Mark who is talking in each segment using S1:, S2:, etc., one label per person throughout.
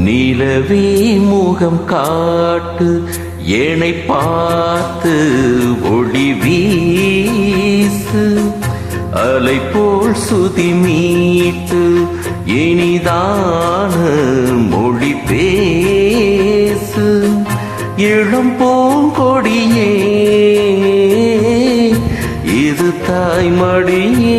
S1: நிலவே முகம் காட்டு என்னை பார்த்து ஒளி வீசு அலை போல் சுதி மீட்டு இனிதான மொழி பேசு இளம் பூங்கொடியே இது தாய்மடியே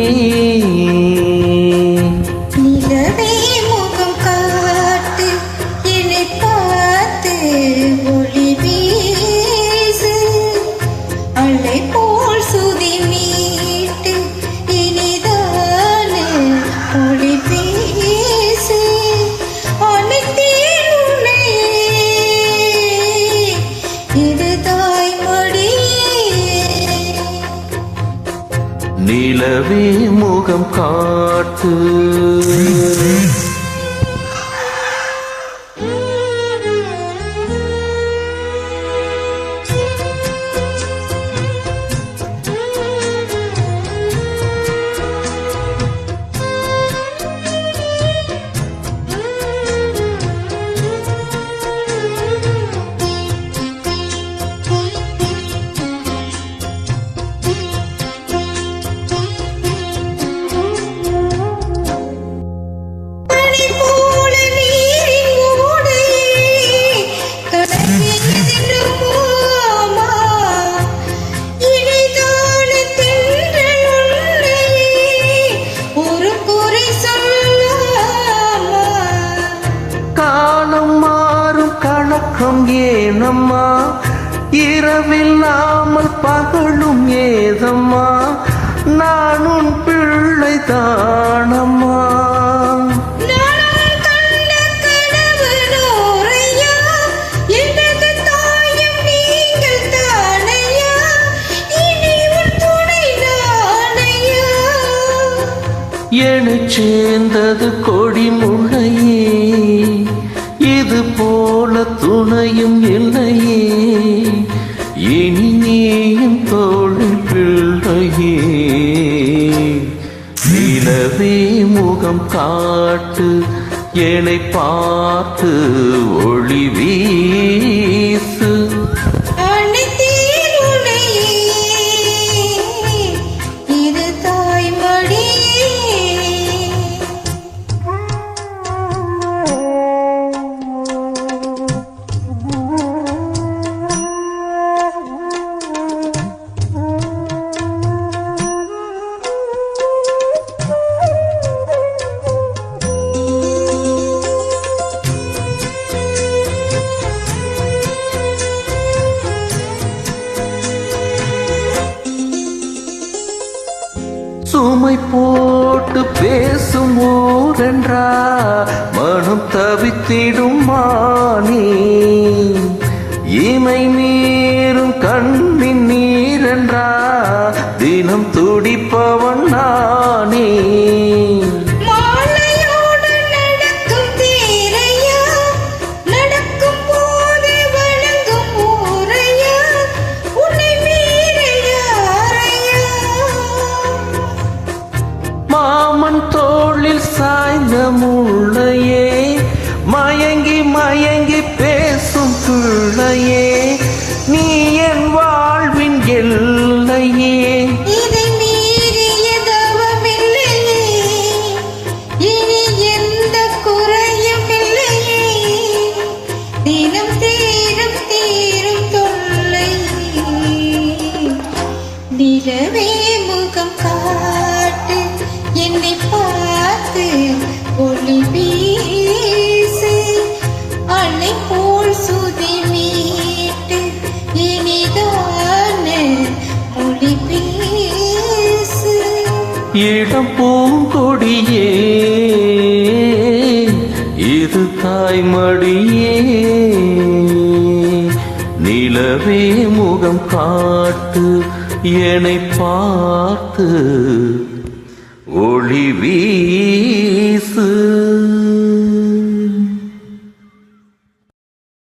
S1: நிலவே முகம் காட்டு ஏனம்மா இரவில்லாமல் பகலும் ஏதம்மா நான் உன் பிள்ளை தானம்மா என்னைச் சேர்ந்தது கொடிமுல்லையே இது போல துணையும் இல்லையே இனி நீயும் தோளில் பிள்ளையே நிலவே முகம் காட்டு என்னை பார்த்து ஒளி வீசு சுமை போட்டு பேசும் ஊரென்றா மனம் தவித்திடும் மானே இமை மீறும் கண்ணின் நீரென்றா தினம் துடிப்பவன் நானே தோளில் சாய்ந்த முள்ளையே மயங்கி மயங்கி பேசும் பிள்ளையே நீ என் வாழ்வின் எல்லையே
S2: இதை மீறிய தவமில்லையே இனி எந்த குறையும் இல்லையே தினம் தீரும் தீரும் தொல்லையே நிலவே முகம் காட்டு என்னை பார்த்து ஒளி வீசு அலை போல் சுதி மீட்டு இனிதான மொழி பேசு
S1: இளம் பூங்கொடியே இது தாய்மடியே நிலவே முகம் காட்டு என்னை பார்த்து ஒளி வீசு